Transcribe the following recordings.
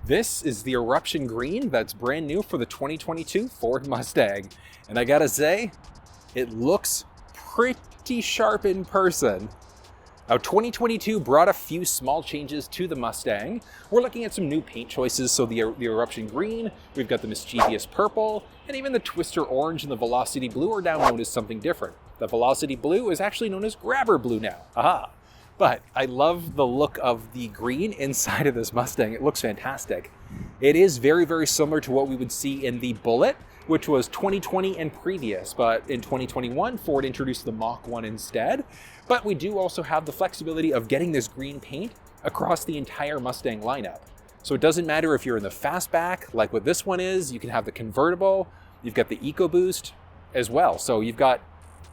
This is the Eruption Green that's brand new for the 2022 Ford Mustang. And I gotta say, it looks pretty sharp in person. Now, 2022 brought a few small changes to the Mustang. We're looking at some new paint choices, so the Eruption Green, we've got the mischievous purple, and even the Twister Orange and the Velocity Blue are now known as something different. The Velocity Blue is actually known as Grabber Blue now. Aha! But I love the look of the green inside of this Mustang. It looks fantastic. It is very, very similar to what we would see in the Bullet, which was 2020 and previous, but in 2021, Ford introduced the Mach 1 instead. But we do also have the flexibility of getting this green paint across the entire Mustang lineup. So it doesn't matter if you're in the Fastback, like what this one is, you can have the convertible, you've got the EcoBoost as well. So you've got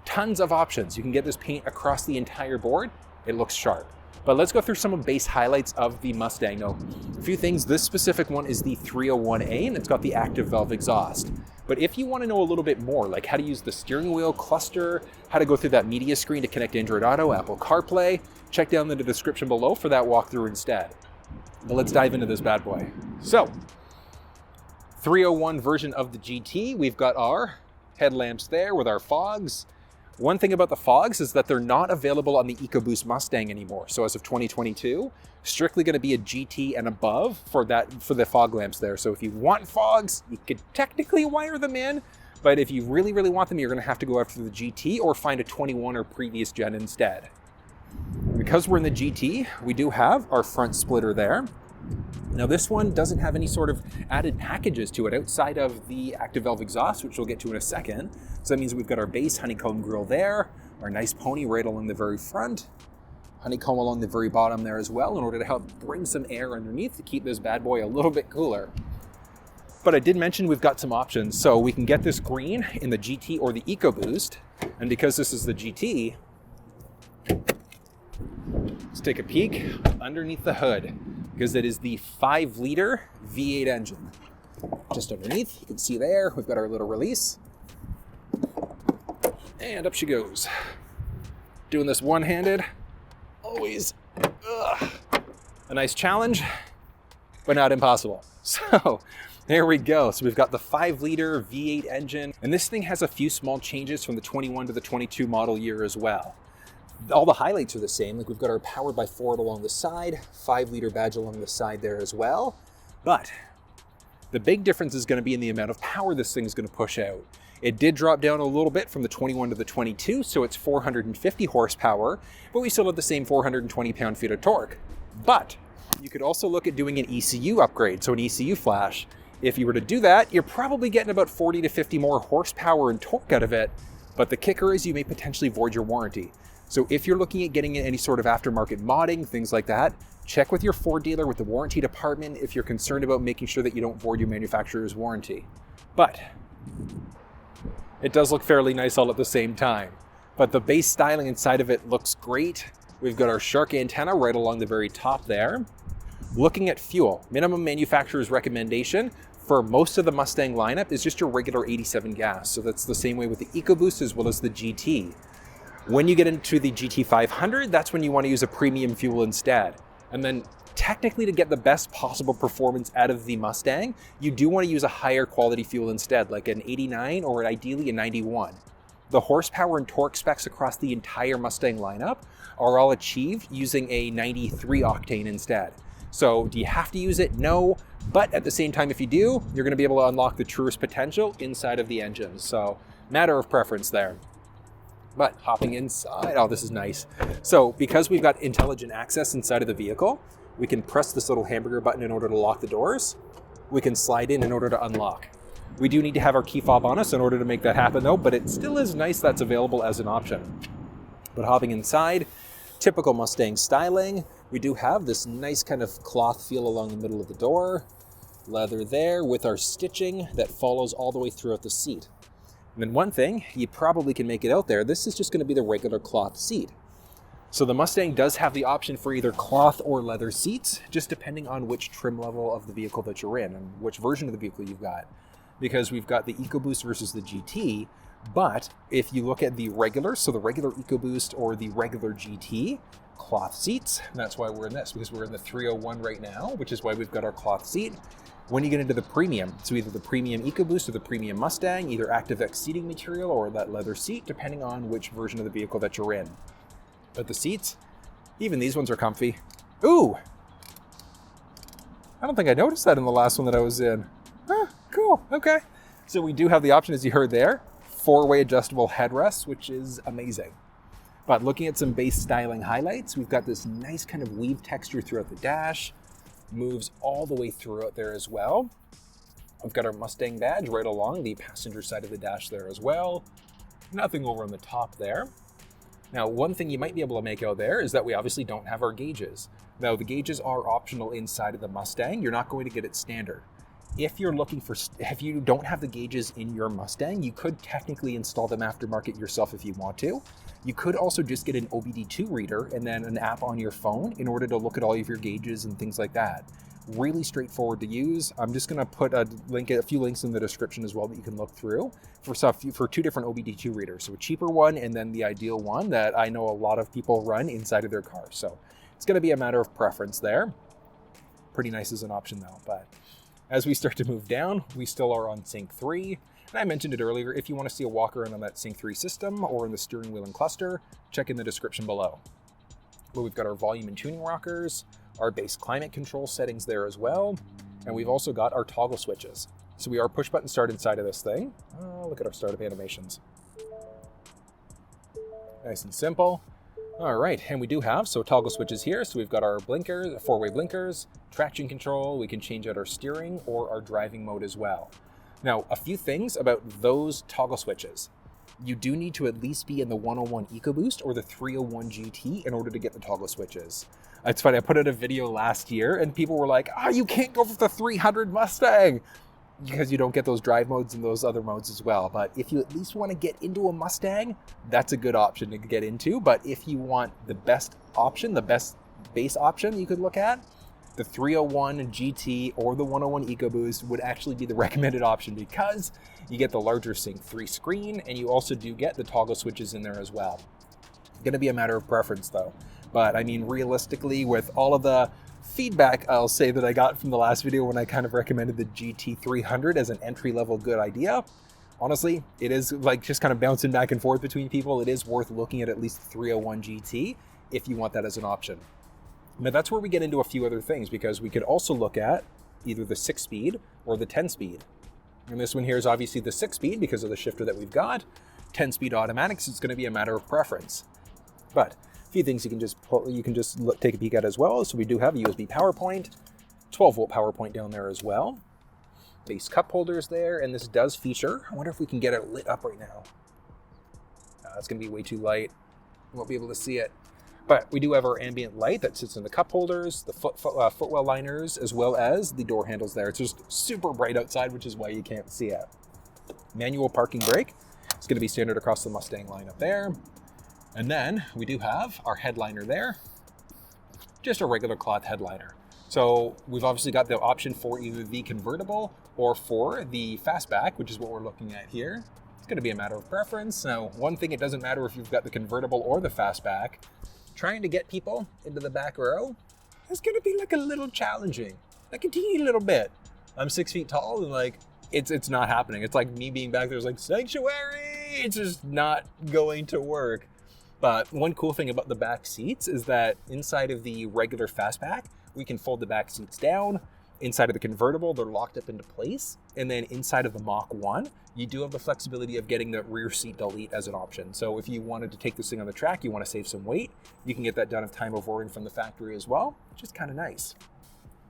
tons of options. You can get this paint across the entire board. It looks sharp. But let's go through some of base highlights of the Mustang. Now, a few things. This specific one is the 301A, and it's got the active valve exhaust. But if you want to know a little bit more, like how to use the steering wheel cluster, how to go through that media screen to connect Android Auto, Apple CarPlay, check down in the description below for that walkthrough instead. But let's dive into this bad boy. So, 301 version of the GT, we've got our headlamps there with our fogs. One thing about the fogs is that they're not available on the EcoBoost Mustang anymore. So as of 2022, strictly going to be a GT and above for the fog lamps there. So if you want fogs, you could technically wire them in, but if you really, really want them, you're going to have to go after the GT or find a 21 or previous gen instead. Because we're in the GT, we do have our front splitter there. Now this one doesn't have any sort of added packages to it outside of the active valve exhaust, which we'll get to in a second. So that means we've got our base honeycomb grille there, our nice pony right along the very front, honeycomb along the very bottom there as well in order to help bring some air underneath to keep this bad boy a little bit cooler. But I did mention we've got some options. So we can get this green in the GT or the EcoBoost. And because this is the GT, let's take a peek underneath the hood, because it is the 5-liter V8 engine. Just underneath, you can see there, we've got our little release. And up she goes. Doing this one-handed, always a nice challenge, but not impossible. So there we go. So we've got the 5-liter V8 engine, and this thing has a few small changes from the 21 to the 22 model year as well. All the highlights are the same. Like we've got our Powered by Ford along the side, 5-liter badge along the side there as well. But the big difference is going to be in the amount of power this thing is going to push out. It did drop down a little bit from the 21 to the 22, so it's 450 horsepower, but we still have the same 420 pound-feet of torque. But you could also look at doing an ECU upgrade, so an ECU flash. If you were to do that, you're probably getting about 40 to 50 more horsepower and torque out of it, but the kicker is you may potentially void your warranty. So if you're looking at getting any sort of aftermarket modding, things like that, check with your Ford dealer, with the warranty department, if you're concerned about making sure that you don't void your manufacturer's warranty. But it does look fairly nice all at the same time. But the base styling inside of it looks great. We've got our shark antenna right along the very top there. Looking at fuel, minimum manufacturer's recommendation for most of the Mustang lineup is just your regular 87 gas. So that's the same way with the EcoBoost as well as the GT. When you get into the GT500, that's when you want to use a premium fuel instead. And then technically to get the best possible performance out of the Mustang, you do want to use a higher quality fuel instead, like an 89 or ideally a 91. The horsepower and torque specs across the entire Mustang lineup are all achieved using a 93 octane instead. So do you have to use it? No. But at the same time, if you do, you're going to be able to unlock the truest potential inside of the engine. So matter of preference there. But hopping inside, oh, this is nice. So because we've got intelligent access inside of the vehicle, we can press this little hamburger button in order to lock the doors. We can slide in order to unlock. We do need to have our key fob on us in order to make that happen though, but it still is nice that's available as an option. But hopping inside, typical Mustang styling, we do have this nice kind of cloth feel along the middle of the door. Leather there with our stitching that follows all the way throughout the seat. And then one thing, you probably can make it out there, this is just going to be the regular cloth seat. So the Mustang does have the option for either cloth or leather seats, just depending on which trim level of the vehicle that you're in and which version of the vehicle you've got. Because we've got the EcoBoost versus the GT, but if you look at the regular, so the regular EcoBoost or the regular GT, cloth seats. And that's why we're in this, because we're in the 301 right now, which is why we've got our cloth seat. When you get into the premium, so either the premium EcoBoost or the premium Mustang, either ActiveX seating material or that leather seat, depending on which version of the vehicle that you're in. But the seats, even these ones are comfy. Ooh! I don't think I noticed that in the last one that I was in. Huh, cool, okay. So we do have the option, as you heard there, 4-way adjustable headrests, which is amazing. But looking at some base styling highlights, we've got this nice kind of weave texture throughout the dash, moves all the way throughout there as well. We've got our Mustang badge right along the passenger side of the dash there as well. Nothing over on the top there. Now, one thing you might be able to make out there is that we obviously don't have our gauges. Now, the gauges are optional inside of the Mustang. You're not going to get it standard. If you don't have the gauges in your Mustang, you could technically install them aftermarket yourself if you want to. You could also just get an OBD2 reader and then an app on your phone in order to look at all of your gauges and things like that. Really straightforward to use. I'm just going to put a few links in the description as well that you can look through for 2 different OBD2 readers. So a cheaper one and then the ideal one that I know a lot of people run inside of their car. So it's going to be a matter of preference there. Pretty nice as an option though. But as we start to move down, we still are on Sync 3. And I mentioned it earlier, if you want to see a walk around on that Sync 3 system or in the steering wheel and cluster, check in the description below. But we've got our volume and tuning rockers, our base climate control settings there as well, and we've also got our toggle switches. So we are push button start inside of this thing. Oh, look at our startup animations. Nice and simple. All right, and we do have toggle switches here. So we've got our blinkers, 4-way blinkers, traction control. We can change out our steering or our driving mode as well. Now, a few things about those toggle switches. You do need to at least be in the 101 EcoBoost or the 301 GT in order to get the toggle switches. It's funny, I put out a video last year and people were like, you can't go for the 300 Mustang because you don't get those drive modes and those other modes as well. But if you at least want to get into a Mustang, that's a good option to get into. But if you want the best option, the best base option you could look at, the 301 GT or the 101 EcoBoost would actually be the recommended option because you get the larger Sync 3 screen and you also do get the toggle switches in there as well. It's going to be a matter of preference though. But I mean, realistically, with all of the feedback I'll say that I got from the last video when I kind of recommended the GT300 as an entry-level good idea, honestly, it is like just kind of bouncing back and forth between people. It is worth looking at least 301 GT if you want that as an option. Now that's where we get into a few other things because we could also look at either the 6-speed or the 10-speed. And this one here is obviously the 6-speed because of the shifter that we've got. 10-speed automatics, it's going to be a matter of preference. But a few things you can just take a peek at as well. So we do have a USB power point, 12-volt power point down there as well. Base cup holders there, and this does feature, I wonder if we can get it lit up right now. It's going to be way too light. We won't be able to see it. But we do have our ambient light that sits in the cup holders, the footwell liners, as well as the door handles there. It's just super bright outside, which is why you can't see it. Manual parking brake. It's going to be standard across the Mustang lineup there. And then we do have our headliner there, just a regular cloth headliner. So we've obviously got the option for either the convertible or for the Fastback, which is what we're looking at here. It's going to be a matter of preference. Now, one thing, it doesn't matter if you've got the convertible or the Fastback. Trying to get people into the back row is going to be like a little challenging, like a teeny little bit. I'm 6 feet tall and like it's not happening. It's like me being back there is like sanctuary. It's just not going to work. But one cool thing about the back seats is that inside of the regular Fastback, we can fold the back seats down. Inside of the convertible, they're locked up into place. And then inside of the Mach 1, you do have the flexibility of getting the rear seat delete as an option. So if you wanted to take this thing on the track, you want to save some weight, you can get that done at time of ordering from the factory as well, which is kind of nice.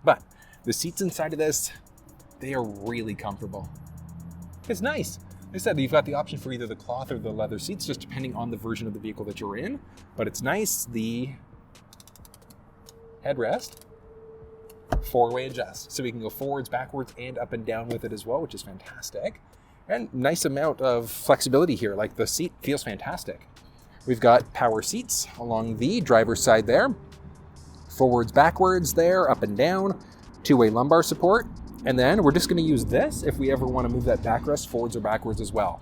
But the seats inside of this, they are really comfortable. It's nice. Like I said, you've got the option for either the cloth or the leather seats, just depending on the version of the vehicle that you're in. But it's nice. The headrest, 4-way adjust. So we can go forwards, backwards, and up and down with it as well, which is fantastic. And nice amount of flexibility here. Like the seat feels fantastic. We've got power seats along the driver's side there. Forwards, backwards there, up and down. 2-way lumbar support. And then we're just going to use this if we ever want to move that backrest forwards or backwards as well.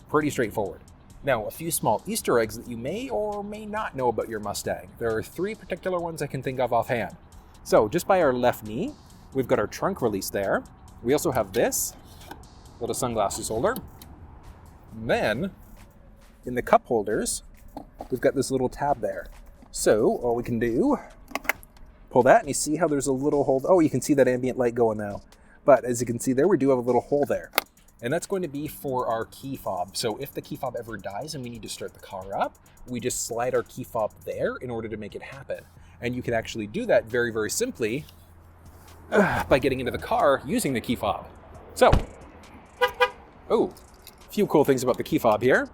Pretty straightforward. Now, a few small Easter eggs that you may or may not know about your Mustang. There are 3 particular ones I can think of offhand. So just by our left knee, we've got our trunk release there. We also have this little sunglasses holder. And then in the cup holders, we've got this little tab there. So all we can do, pull that, and you see how there's a little hole. Oh, you can see that ambient light going now. But as you can see there, we do have a little hole there. And that's going to be for our key fob. So if the key fob ever dies and we need to start the car up, we just slide our key fob there in order to make it happen. And you can actually do that very, very simply by getting into the car using the key fob. So, a few cool things about the key fob here.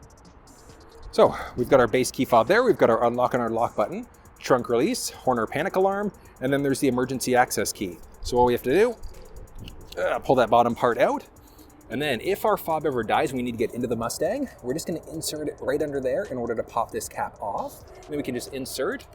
So we've got our base key fob there. We've got our unlock and our lock button, trunk release, Horner panic alarm, and then there's the emergency access key. So all we have to do, pull that bottom part out. And then if our fob ever dies and we need to get into the Mustang, we're just going to insert it right under there in order to pop this cap off. And then we can just insert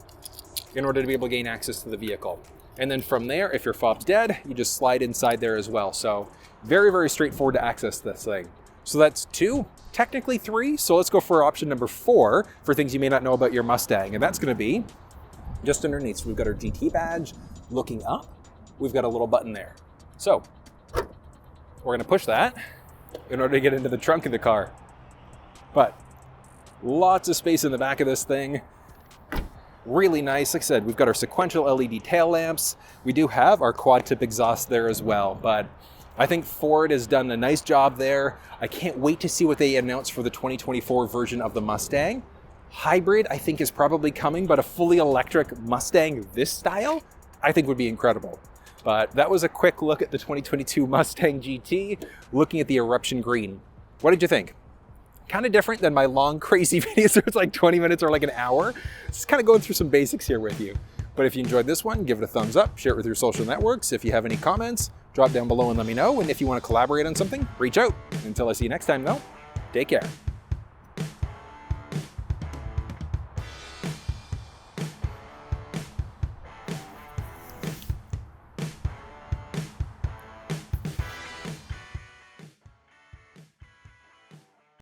in order to be able to gain access to the vehicle. And then from there, if your fob's dead, you just slide inside there as well. So very, very straightforward to access this thing. So that's 2, technically 3. So let's go for option number 4 for things you may not know about your Mustang. And that's going to be just underneath. So we've got our GT badge looking up. We've got a little button there. So we're going to push that in order to get into the trunk of the car. But lots of space in the back of this thing. Really nice. Like I said, we've got our sequential LED tail lamps. We do have our quad tip exhaust there as well. But I think Ford has done a nice job there. I can't wait to see what they announce for the 2024 version of the Mustang. Hybrid, I think, is probably coming, but a fully electric Mustang this style, I think would be incredible. But that was a quick look at the 2022 Mustang GT, looking at the Eruption Green. What did you think? Kind of different than my long, crazy videos where it's like 20 minutes or like an hour. Just kind of going through some basics here with you. But if you enjoyed this one, give it a thumbs up, share it with your social networks. If you have any comments, drop down below and let me know. And if you want to collaborate on something, reach out. Until I see you next time though, take care.